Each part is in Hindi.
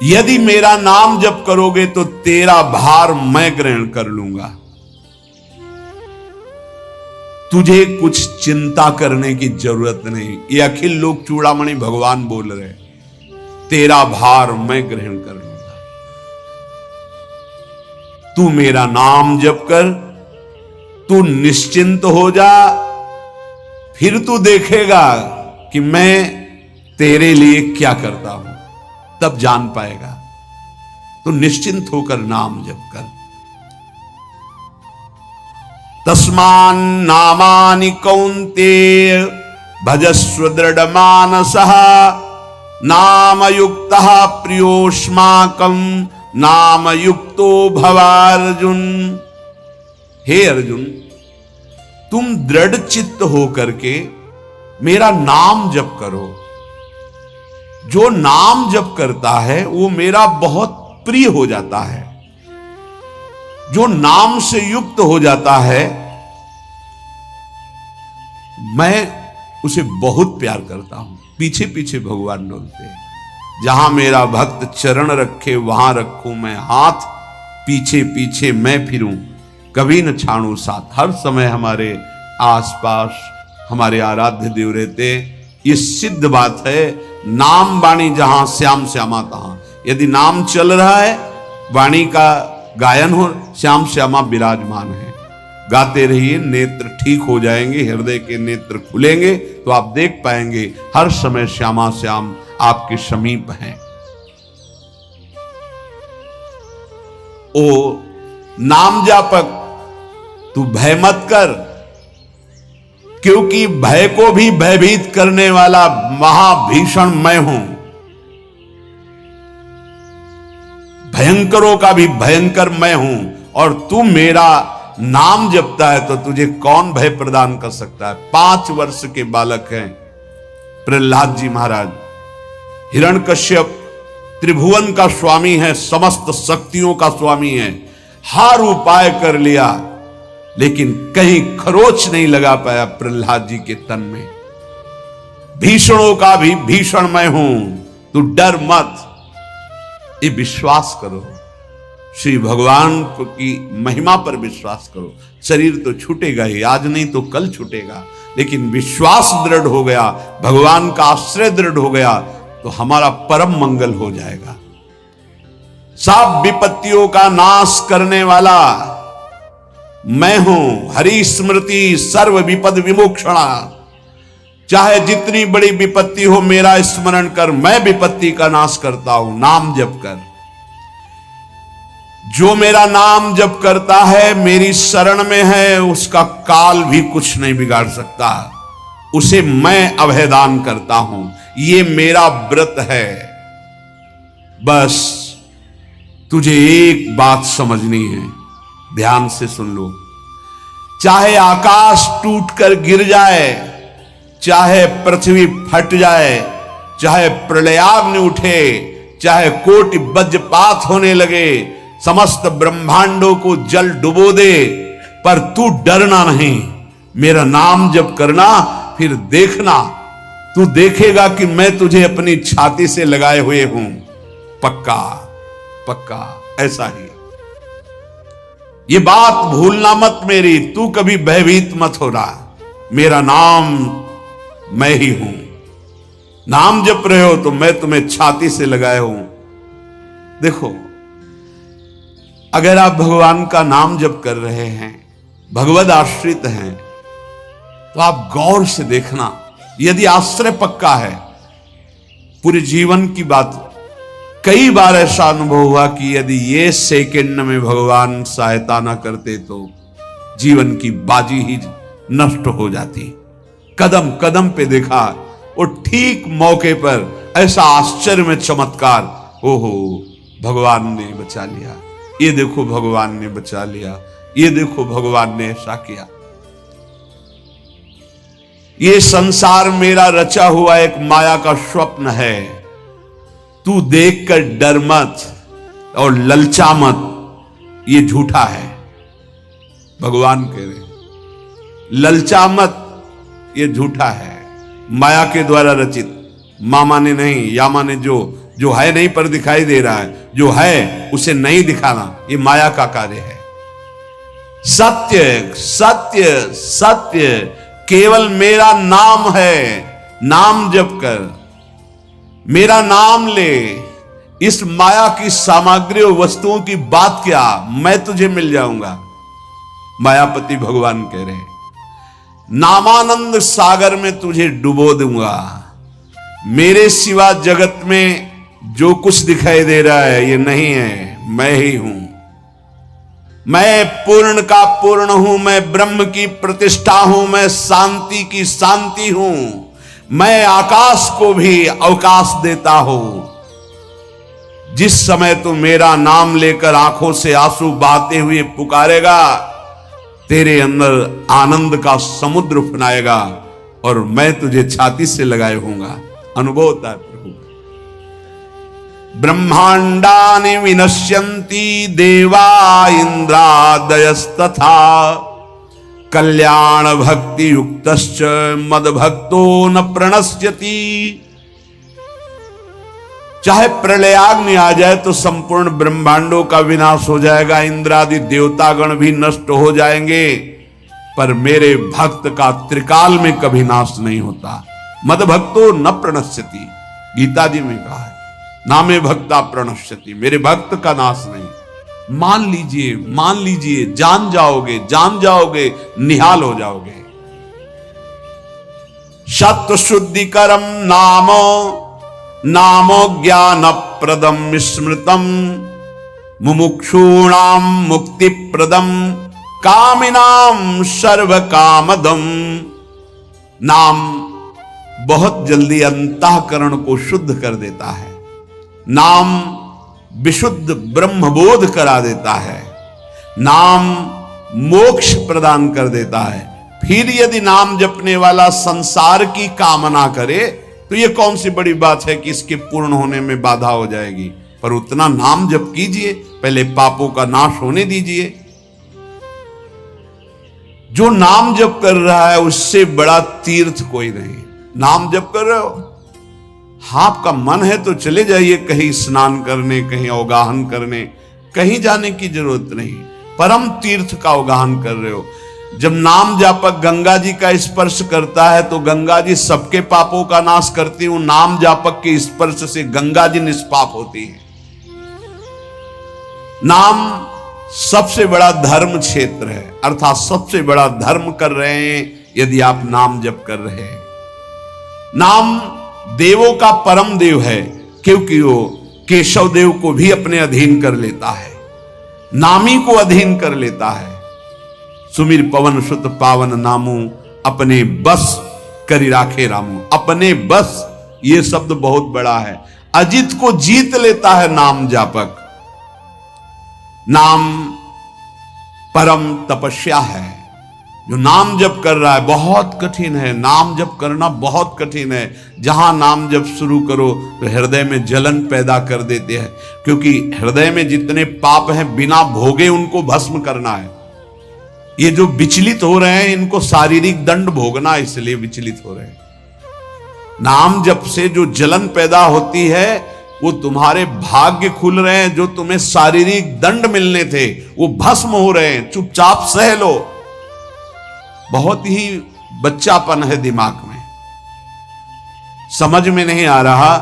यदि मेरा नाम जप करोगे तो तेरा भार मैं ग्रहण कर लूंगा। तुझे कुछ चिंता करने की जरूरत नहीं। ये अखिल लोक चूड़ामणि भगवान बोल रहे, तेरा भार मैं ग्रहण कर लूंगा। तू मेरा नाम जप कर, तू निश्चिंत हो जा, फिर तू देखेगा कि मैं तेरे लिए क्या करता हूं, तब जान पाएगा। तो निश्चिंत होकर नाम जप कर। तस्मान नामानि कौन्तेय भजस्व दृढ़ मानसः नामयुक्तः प्रियोष्माकं नामयुक्तो भवार्जुन। हे अर्जुन, तुम दृढ़ चित्त होकर के मेरा नाम जप करो। जो नाम जप करता है वो मेरा बहुत प्रिय हो जाता है। जो नाम से युक्त हो जाता है मैं उसे बहुत प्यार करता हूं। पीछे पीछे भगवान डोलते हैं। जहां मेरा भक्त चरण रखे वहां रखूं मैं हाथ, पीछे पीछे मैं फिरूं, कभी न छाड़ू साथ। हर समय हमारे आसपास हमारे आराध्य देव रहते। ये सिद्ध बात है। नाम वाणी जहां श्याम श्यामा तहां। यदि नाम चल रहा है, वाणी का गायन हो, श्याम श्यामा विराजमान है। गाते रहिए, नेत्र ठीक हो जाएंगे, हृदय के नेत्र खुलेंगे तो आप देख पाएंगे हर समय श्यामा श्याम आपके समीप हैं। ओ नाम जापक, तू भय मत कर, क्योंकि भय को भी भयभीत करने वाला महाभीषण मैं हूं। भयंकरों का भी भयंकर मैं हूं। और तू मेरा नाम जपता है तो तुझे कौन भय प्रदान कर सकता है। 5 वर्ष के बालक हैं प्रहलाद जी महाराज। हिरण्यकश्यप त्रिभुवन का स्वामी है, समस्त शक्तियों का स्वामी है। हर उपाय कर लिया लेकिन कहीं खरोच नहीं लगा पाया प्रहलाद जी के तन में। भीषणों का भी भीषण मैं हूं, तू डर मत। ये विश्वास करो, श्री भगवान की महिमा पर विश्वास करो। शरीर तो छूटेगा ही, आज नहीं तो कल छूटेगा, लेकिन विश्वास दृढ़ हो गया, भगवान का आश्रय दृढ़ हो गया तो हमारा परम मंगल हो जाएगा। सब विपत्तियों का नाश करने वाला मैं हूं। हरि स्मृति सर्व विपद विमोक्षणा। चाहे जितनी बड़ी विपत्ति हो मेरा स्मरण कर, मैं विपत्ति का नाश करता हूं। नाम जप कर। जो मेरा नाम जप करता है, मेरी शरण में है, उसका काल भी कुछ नहीं बिगाड़ सकता। उसे मैं अभयदान करता हूं। ये मेरा व्रत है। बस तुझे एक बात समझनी है, ध्यान से सुन लो। चाहे आकाश टूटकर गिर जाए, चाहे पृथ्वी फट जाए, चाहे प्रलयाग्नि उठे, चाहे कोटि वज्रपात होने लगे, समस्त ब्रह्मांडों को जल डुबो दे, पर तू डरना नहीं। मेरा नाम जप करना, फिर देखना, तू देखेगा कि मैं तुझे अपनी छाती से लगाए हुए हूं। पक्का पक्का ऐसा ही। ये बात भूलना मत मेरी। तू कभी भयभीत मत हो रहा। मेरा नाम मैं ही हूं। नाम जप रहे हो तो मैं तुम्हें छाती से लगाए हूं। देखो, अगर आप भगवान का नाम जप कर रहे हैं, भगवद आश्रित हैं, तो आप गौर से देखना। यदि आश्रय पक्का है, पूरे जीवन की बात, कई बार ऐसा अनुभव हुआ कि यदि ये सेकंड में भगवान सहायता ना करते तो जीवन की बाजी ही नष्ट हो जाती। कदम कदम पे देखा, और ठीक मौके पर ऐसा आश्चर्य में चमत्कार। ओहो, भगवान ने बचा लिया। ये देखो भगवान ने बचा लिया। ये देखो भगवान ने ऐसा किया। ये संसार मेरा रचा हुआ एक माया का स्वप्न है। तू देखकर डर मत और ललचा मत, ये झूठा है। भगवान कह रहे ललचा मत, ये झूठा है, माया के द्वारा रचित। मामा ने नहीं, यामा ने जो जो है नहीं पर दिखाई दे रहा है, जो है उसे नहीं दिखाना, ये माया का कार्य है। सत्य सत्य सत्य केवल मेरा नाम है, नाम जप कर, मेरा नाम ले। इस माया की सामग्री और वस्तुओं की बात क्या, मैं तुझे मिल जाऊंगा। मायापति भगवान कह रहे, नामानंद सागर में तुझे डुबो दूंगा। मेरे सिवा जगत में जो कुछ दिखाई दे रहा है ये नहीं है, मैं ही हूं। मैं पूर्ण का पूर्ण हूं, मैं ब्रह्म की प्रतिष्ठा हूं, मैं शांति की शांति हूं, मैं आकाश को भी अवकाश देता हूं। जिस समय तू मेरा नाम लेकर आंखों से आंसू बहाते हुए पुकारेगा, तेरे अंदर आनंद का समुद्र फनाएगा और मैं तुझे छाती से लगाए होऊंगा। अनुभव होता है प्रभु। ब्रह्मांडानि विनश्यन्ति देवा इंद्रादयस्तथा कल्याण भक्ति युक्तश्च मद भक्तो न प्रणश्यति। चाहे प्रलयाग्नि आ जाए तो संपूर्ण ब्रह्मांडों का विनाश हो जाएगा, इंद्रादि देवतागण भी नष्ट हो जाएंगे, पर मेरे भक्त का त्रिकाल में कभी नाश नहीं होता। मद भक्तो न प्रणश्यति, गीता जी में कहा है, नामे भक्ता प्रणश्यति, मेरे भक्त का नाश नहीं। मान लीजिए, मान लीजिए, जान जाओगे, जान जाओगे, निहाल हो जाओगे। सत्व शुद्धिकरम नामो नामो ज्ञान प्रदम स्मृतम मुमुक्षूणाम मुक्ति प्रदम कामिनाम सर्व कामदम। नाम बहुत जल्दी अंतःकरण को शुद्ध कर देता है, नाम विशुद्ध ब्रह्मबोध करा देता है, नाम मोक्ष प्रदान कर देता है। फिर यदि नाम जपने वाला संसार की कामना करे तो ये कौन सी बड़ी बात है कि इसके पूर्ण होने में बाधा हो जाएगी। पर उतना नाम जप कीजिए, पहले पापों का नाश होने दीजिए। जो नाम जप कर रहा है उससे बड़ा तीर्थ कोई नहीं। नाम जप कर रहे हो, आपका मन है तो चले जाइए कहीं स्नान करने, कहीं अवगाहन करने, कहीं जाने की जरूरत नहीं। परम तीर्थ का अवगाहन कर रहे हो। जब नाम जापक गंगा जी का स्पर्श करता है तो गंगा जी सबके पापों का नाश करती हूं, नाम जापक के स्पर्श से गंगा जी निष्पाप होती है। नाम सबसे बड़ा धर्म क्षेत्र है, अर्थात सबसे बड़ा धर्म कर रहे हैं यदि आप नाम जप कर रहे हैं। नाम देवों का परम देव है, क्योंकि वो केशव देव को भी अपने अधीन कर लेता है, नामी को अधीन कर लेता है। सुमिर पवन सुत पावन नामू अपने बस करी राखे रामू। अपने बस, ये शब्द बहुत बड़ा है। अजित को जीत लेता है नाम जापक। नाम परम तपस्या है। जो नाम जप कर रहा है बहुत कठिन है, नाम जप करना बहुत कठिन है। जहां नाम जप शुरू करो तो हृदय में जलन पैदा कर देते हैं, क्योंकि हृदय में जितने पाप हैं बिना भोगे उनको भस्म करना है। ये जो विचलित हो रहे हैं इनको शारीरिक दंड भोगना, इसलिए विचलित हो रहे हैं। नाम जप से जो जलन पैदा होती है वो तुम्हारे भाग्य खुल रहे हैं, जो तुम्हें शारीरिक दंड मिलने थे वो भस्म हो रहे हैं। चुपचाप सह लो। बहुत ही बच्चापन है दिमाग में, समझ में नहीं आ रहा।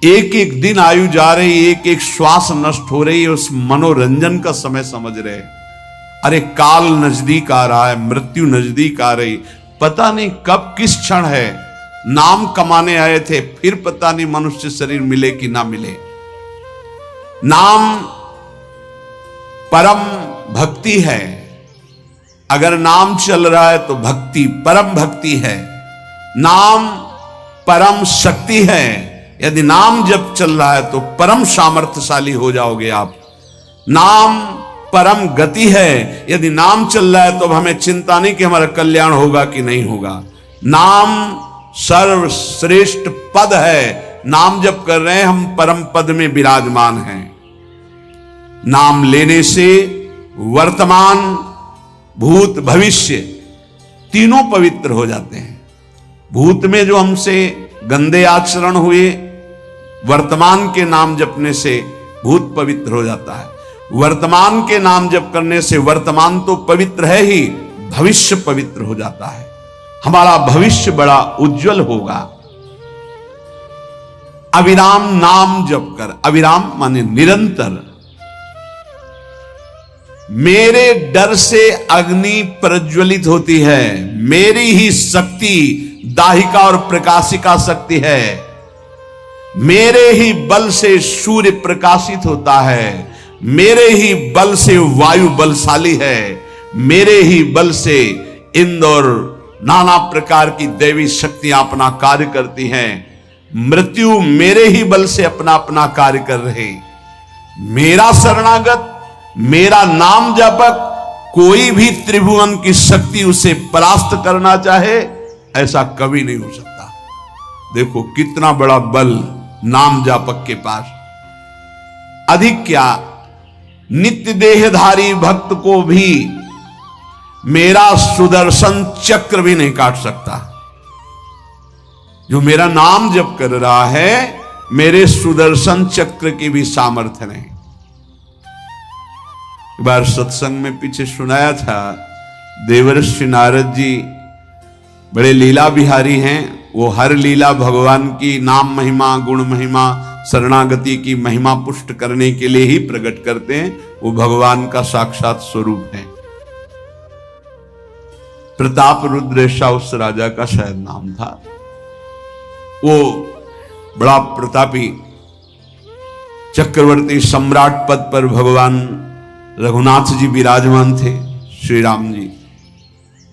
एक एक दिन आयु जा रही, एक एक श्वास नष्ट हो रही है, उस मनोरंजन का समय समझ रहे। अरे काल नजदीक आ रहा है, मृत्यु नजदीक आ रही, पता नहीं कब किस क्षण है। नाम कमाने आए थे, फिर पता नहीं मनुष्य शरीर मिले कि ना मिले। नाम परम भक्ति है। अगर नाम चल रहा है तो भक्ति परम भक्ति है। नाम परम शक्ति है। यदि नाम जब चल रहा है तो परम सामर्थ्यशाली हो जाओगे आप। नाम परम गति है। यदि नाम चल रहा है तो अब हमें चिंता नहीं कि हमारा कल्याण होगा कि नहीं होगा। नाम सर्वश्रेष्ठ पद है। नाम जप कर रहे हैं हम, परम पद में विराजमान हैं। नाम लेने से वर्तमान भूत भविष्य तीनों पवित्र हो जाते हैं। भूत में जो हमसे गंदे आचरण हुए, वर्तमान के नाम जपने से भूत पवित्र हो जाता है। वर्तमान के नाम जप करने से वर्तमान तो पवित्र है ही, भविष्य पवित्र हो जाता है। हमारा भविष्य बड़ा उज्जवल होगा। अविराम नाम जप कर, अविराम माने निरंतर। मेरे डर से अग्नि प्रज्वलित होती है, मेरी ही शक्ति दाहिका और प्रकाशिका शक्ति है, मेरे ही बल से सूर्य प्रकाशित होता है, मेरे ही बल से वायु बलशाली है, मेरे ही बल से इंद्र और नाना प्रकार की दैवी शक्तियां अपना कार्य करती हैं। मृत्यु मेरे ही बल से अपना अपना कार्य कर रहे। मेरा शरणागत, मेरा नाम जापक, कोई भी त्रिभुवन की शक्ति उसे परास्त करना चाहे ऐसा कभी नहीं हो सकता। देखो कितना बड़ा बल नाम जापक के पास। अधिक क्या, नित्य देहधारी भक्त को भी मेरा सुदर्शन चक्र भी नहीं काट सकता। जो मेरा नाम जप कर रहा है, मेरे सुदर्शन चक्र की भी सामर्थ्य नहीं। एक बार सत्संग में पीछे सुनाया था, देवर्षि नारद जी बड़े लीला बिहारी हैं। वो हर लीला भगवान की नाम महिमा, गुण महिमा, शरणागति की महिमा पुष्ट करने के लिए ही प्रकट करते हैं। वो भगवान का साक्षात स्वरूप है। प्रताप रुद्र ऐसा उस राजा का शायद नाम था। वो बड़ा प्रतापी चक्रवर्ती सम्राट पद पर भगवान रघुनाथ जी विराजमान थे। श्री राम जी,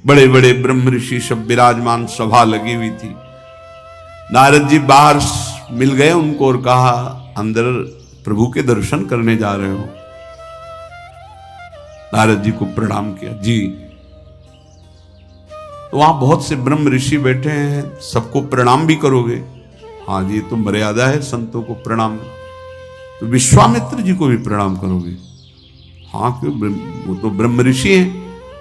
बड़े बड़े ब्रह्म ऋषि सब विराजमान, सभा लगी हुई थी। नारद जी बाहर मिल गए उनको और कहा, अंदर प्रभु के दर्शन करने जा रहे हो? नारद जी को प्रणाम किया। जी। तो वहां बहुत से ब्रह्म ऋषि बैठे हैं, सबको प्रणाम भी करोगे? हाँ जी, तो मर्यादा है संतों को प्रणाम। तो विश्वामित्र जी को भी प्रणाम करोगे? हाँ, क्यों, वो तो ब्रह्म ऋषि हैं।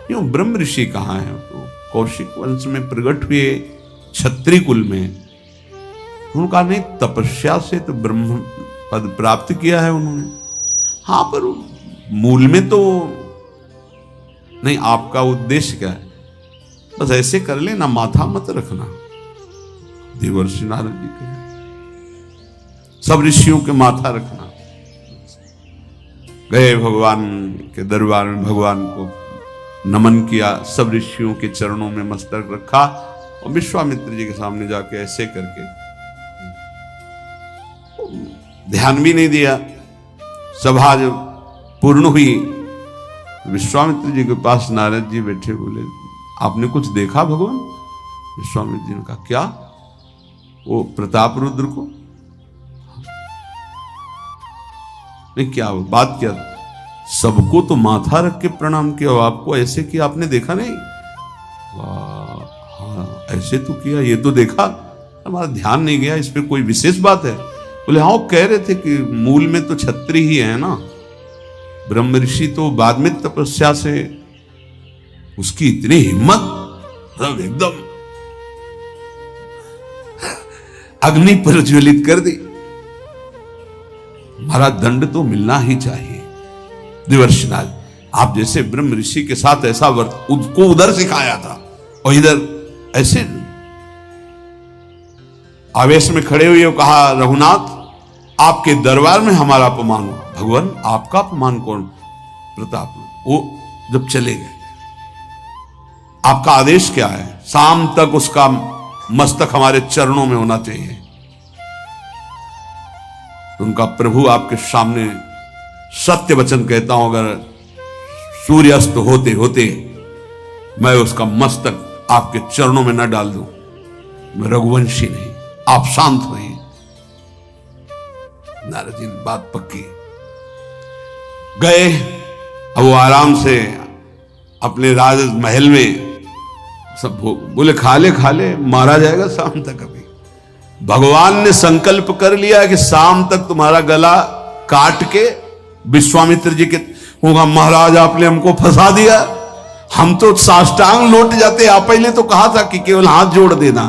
क्यों, ब्रह्म ऋषि कहाँ हैं? तो कौशिक वंश में प्रकट हुए, क्षत्रिय कुल में। उनका नहीं, तपस्या से तो ब्रह्म पद प्राप्त किया है उन्होंने। हाँ, पर मूल में तो नहीं। आपका उद्देश्य क्या है? बस ऐसे कर लेना, माथा मत रखना। देवर्षि नारद जी कहे, सब ऋषियों के माथा रखना। गए भगवान के दरबार में, भगवान को नमन किया, सब ऋषियों के चरणों में मस्तक रखा और विश्वामित्र जी के सामने जाके ऐसे करके ध्यान भी नहीं दिया। सभा जब पूर्ण हुई, विश्वामित्र जी के पास नारद जी बैठे, बोले, आपने कुछ देखा भगवान? विश्वामित्र जी ने कहा, क्या? वो प्रताप रुद्र को? नहीं, क्या बात क्या? सबको तो माथा रख के प्रणाम किया, आपको ऐसे किया, आपने देखा नहीं? हाँ, ऐसे तो किया, ये तो देखा, हमारा ध्यान नहीं गया, इस पे कोई विशेष बात है? बोले, हाँ, वो कह रहे थे कि मूल में तो क्षत्रिय ही है ना, ब्रह्म ऋषि तो बाद में तपस्या से, उसकी इतनी हिम्मत, एकदम अग्नि प्रज्वलित कर दी। हमारा दंड तो मिलना ही चाहिए। देवर्षि नारद, आप जैसे ब्रह्म ऋषि के साथ ऐसा उसको उधर सिखाया था और इधर ऐसे आवेश में खड़े हुए कहा, रघुनाथ, आपके दरबार में हमारा अपमान हुआ। भगवान, आपका अपमान कौन? प्रताप। वो जब चले गए, आपका आदेश क्या है? शाम तक उसका मस्तक हमारे चरणों में होना चाहिए। तो उनका प्रभु आपके सामने सत्य वचन कहता हूं, अगर सूर्यास्त होते होते मैं उसका मस्तक आपके चरणों में न डाल दूं, मैं रघुवंशी नहीं। आप शांत होइए। नारद जी ने बात पक्की। गए, अब वो आराम से अपने राज महल में सब बोले, खा ले, मारा जाएगा शाम तक। अभी भगवान ने संकल्प कर लिया कि शाम तक तुम्हारा गला काट के विश्वामित्र जी के होगा, महाराज आपने हमको फंसा दिया, हम तो साष्टांग लौट जाते। आप पहले तो कहा था कि केवल हाथ जोड़ देना,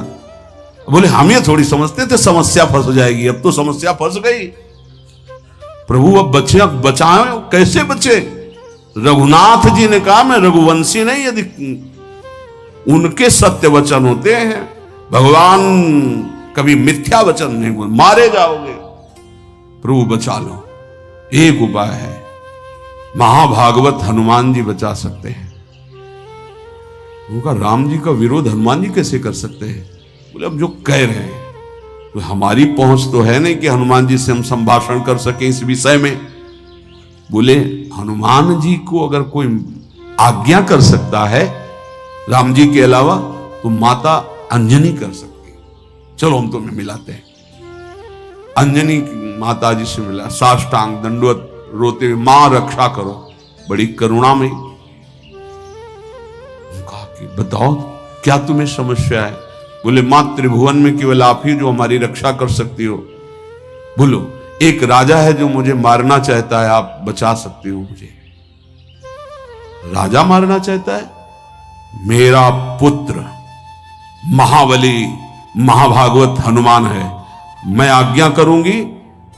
बोले हम ये थोड़ी समझते थे समस्या फंस जाएगी, अब तो समस्या फंस गई। प्रभु अब बचे, बचाए कैसे बचे? रघुनाथ जी ने कहा मैं रघुवंशी नहीं, यदि उनके सत्य वचन होते हैं, भगवान कभी मिथ्या वचन नहीं बोल, मारे जाओगे, प्रभु बचा लो। एक उपाय है, महाभागवत हनुमान जी बचा सकते हैं। उनका राम जी का विरोध हनुमान जी कैसे कर सकते हैं? बोले अब जो कह रहे हैं तो हमारी पहुंच तो है नहीं कि हनुमान जी से हम संभाषण कर सके इस विषय में। बोले हनुमान जी को अगर कोई आज्ञा कर सकता है राम जी के अलावा तो माता अंजनी कर सकती है, चलो हम तुम्हें मिलाते हैं। अंजनी माता जी से मिला, साष्टांग दंडवत रोते हुए, मां रक्षा करो, बड़ी करुणा में कहा कि बताओ क्या तुम्हें समस्या है? बोले मां त्रिभुवन में केवल आप ही जो हमारी रक्षा कर सकती हो। बोलो एक राजा है जो मुझे मारना चाहता है, आप बचा सकती हो मुझे? राजा मारना चाहता है? मेरा पुत्र महाबली महाभागवत हनुमान है, मैं आज्ञा करूंगी,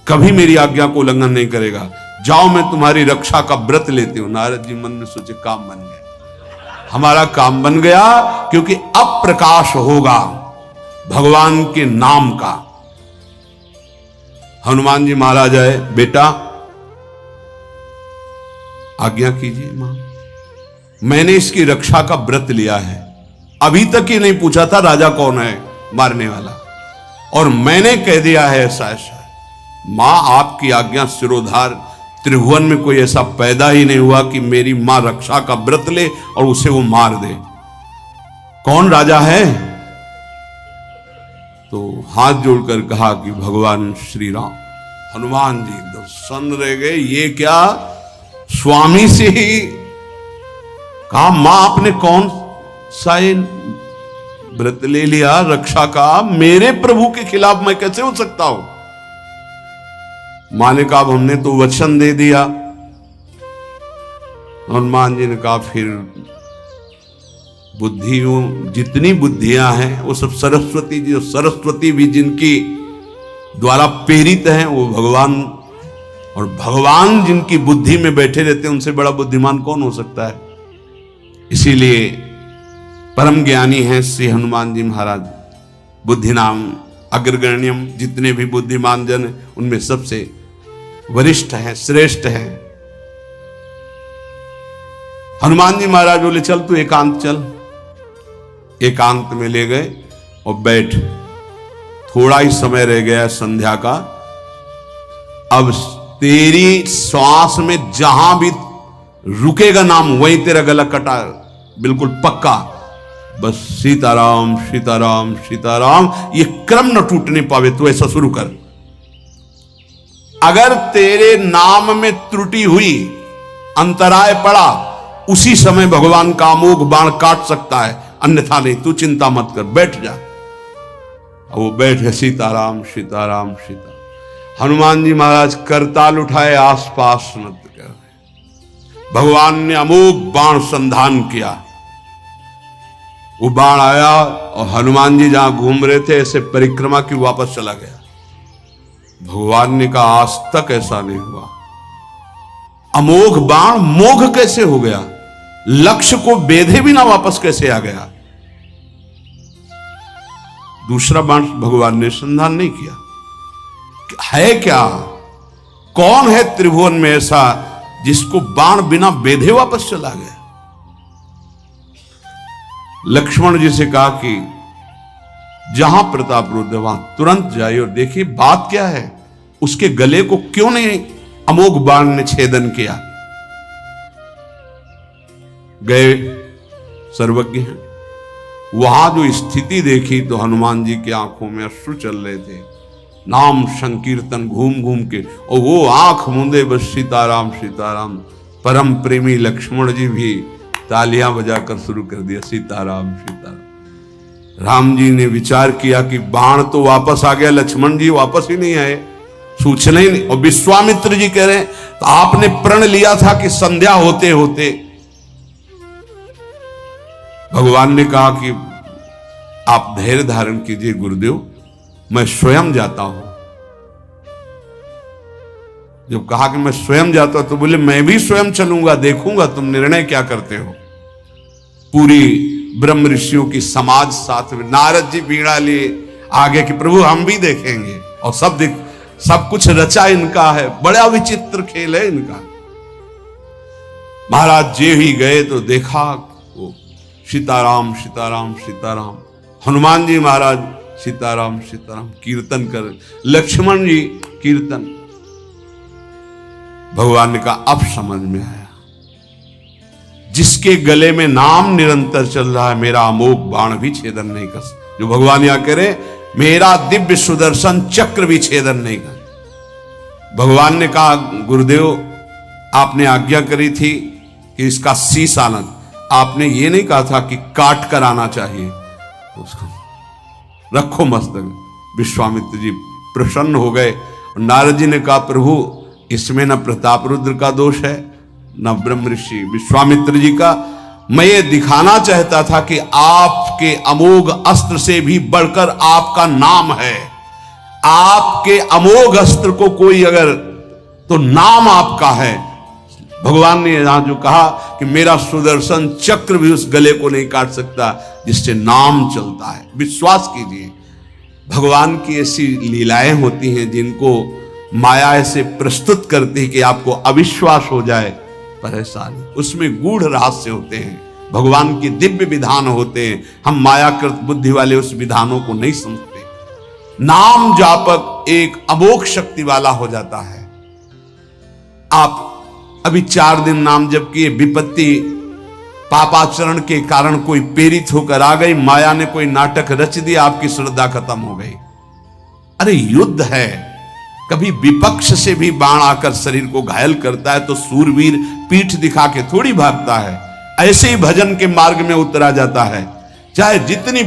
कभी मेरी आज्ञा को उल्लंघन नहीं करेगा, जाओ मैं तुम्हारी रक्षा का व्रत लेती हूं। नारद जी मन में सोचे काम बन गया, हमारा काम बन गया, क्योंकि अब प्रकाश होगा भगवान के नाम का। हनुमान जी महाराज आए, बेटा आज्ञा कीजिए मां, मैंने इसकी रक्षा का व्रत लिया है, अभी तक ही नहीं पूछा था राजा कौन है मारने वाला, और मैंने कह दिया है ऐसा ऐसा। मां आपकी आज्ञा सिरोधार, त्रिभुवन में कोई ऐसा पैदा ही नहीं हुआ कि मेरी मां रक्षा का व्रत ले और उसे वो मार दे। कौन राजा है? तो हाथ जोड़कर कहा कि भगवान श्री राम। हनुमान जी एकदम सन्न रह गए, ये क्या? स्वामी से ही कहा मां आपने कौन सा व्रत ले लिया रक्षा का? मेरे प्रभु के खिलाफ मैं कैसे हो सकता हूं? मां ने कहा हमने तो वचन दे दिया। हनुमान जी ने कहा फिर बुद्धियों जितनी बुद्धियां हैं वो सब सरस्वती जी, सरस्वती भी जिनकी द्वारा प्रेरित हैं वो भगवान, और भगवान जिनकी बुद्धि में बैठे रहते हैं उनसे बड़ा बुद्धिमान कौन हो सकता है? इसीलिए परम ज्ञानी हैं श्री हनुमान जी महाराज, बुद्धि नाम अग्रगण्यम, जितने भी बुद्धिमान जन उनमें सबसे वरिष्ठ हैं, श्रेष्ठ हैं। हनुमान जी महाराज बोले चल तू एकांत चल। एकांत में ले गए और बैठ, थोड़ा ही समय रह गया संध्या का, अब तेरी श्वास में जहां भी रुकेगा नाम वहीं तेरा गला कटा, बिल्कुल पक्का। बस सीताराम सीताराम सीताराम, ये क्रम न टूटने पावे, तो ऐसा शुरू कर। अगर तेरे नाम में त्रुटि हुई, अंतराय पड़ा, उसी समय भगवान का अमोघ बाण काट सकता है, अन्यथा नहीं। तू चिंता मत कर, बैठ जा। वो बैठ गए, सीताराम सीताराम सीताराम। हनुमान जी महाराज करताल उठाए, आसपास नृत्य कर रहे। भगवान ने अमोघ बाण संधान किया, वो बाण आया और हनुमान जी जहां घूम रहे थे ऐसे परिक्रमा की वापस चला गया। भगवान ने कहा आज तक ऐसा नहीं हुआ, अमोघ बाण मोघ कैसे हो गया? लक्ष्य को बेधे बिना वापस कैसे आ गया? दूसरा बाण भगवान ने संधान नहीं किया। है क्या? कौन है त्रिभुवन में ऐसा जिसको बाण बिना बेधे वापस चला गया? लक्ष्मण जी से कहा कि जहां प्रताप रुद्र वहां तुरंत जाइए और देखिए बात क्या है, उसके गले को क्यों नहीं अमोघ बाण ने छेदन किया। गए, सर्वज्ञ हैं। वहां जो स्थिति देखी तो हनुमान जी की आंखों में अश्रु चल रहे थे। नाम संकीर्तन घूम घूम के, और वो आंख मूंदे बस सीताराम सीताराम। परम प्रेमी लक्ष्मण जी भी तालियां बजाकर शुरू कर दिया, सीताराम सीताराम। राम जी ने विचार किया कि बाण तो वापस आ गया, लक्ष्मण जी वापस ही नहीं आए, सूचना ही नहीं। और विश्वामित्र जी कह रहे हैं तो आपने प्रण लिया था कि संध्या होते होते। भगवान ने कहा कि आप धैर्य धारण कीजिए गुरुदेव, मैं स्वयं जाता हूं। जब कहा कि मैं स्वयं जाता हूं तो बोले मैं भी स्वयं चलूंगा, देखूंगा तुम निर्णय क्या करते हो। पूरी ब्रह्म ऋषियों की समाज साथ में, नारद जी बीड़ा लिए आगे कि प्रभु हम भी देखेंगे, और सब कुछ रचा इनका है, बड़ा विचित्र खेल है इनका। महाराज जे ही गए तो देखा वो सीताराम सीताराम सीताराम, हनुमान जी महाराज सीताराम सीताराम कीर्तन कर, लक्ष्मण जी कीर्तन। भगवान ने कहा अब समझ में आया, जिसके गले में नाम निरंतर चल रहा है, मेरा अमोघ बाण भी छेदन नहीं कर सकता। जो भगवान यहां कह रहे, मेरा दिव्य सुदर्शन चक्र भी छेदन नहीं कर। भगवान ने कहा गुरुदेव आपने आज्ञा करी थी कि इसका शीश आना, आपने ये नहीं कहा था कि काट कर आना चाहिए, उसको रखो मस्तक। विश्वामित्र जी प्रसन्न हो गए। नारद जी ने कहा प्रभु इसमें न प्रताप रुद्र का दोष है न ब्रह्म ऋषि विश्वामित्र जी का, मैं ये दिखाना चाहता था कि आपके अमोघ अस्त्र से भी बढ़कर आपका नाम है। आपके अमोघ अस्त्र को कोई अगर, तो नाम आपका है। भगवान ने यहां जो कहा कि मेरा सुदर्शन चक्र भी उस गले को नहीं काट सकता जिससे नाम चलता है। विश्वास कीजिए, भगवान की ऐसी लीलाएं होती हैं जिनको माया ऐसे प्रस्तुत करती है कि आपको अविश्वास हो जाए, पर ऐसा नहीं, उसमें गूढ़ रहस्य होते हैं, भगवान के दिव्य विधान होते हैं। हम मायाकृत बुद्धि वाले उस विधानों को नहीं समझते। नाम जापक एक अमोघ शक्ति वाला हो जाता है। आप अभी 4 दिन नाम जप किए, विपत्ति पापाचरण के कारण कोई प्रेरित होकर आ गई, माया ने कोई नाटक रच दिया, आपकी श्रद्धा खत्म हो गई। अरे युद्ध है, कभी विपक्ष से भी बाण आकर शरीर को घायल करता है तो सूरवीर पीठ दिखा के थोड़ी भागता है। ऐसे ही भजन के मार्ग में उतरा जाता है, चाहे जितनी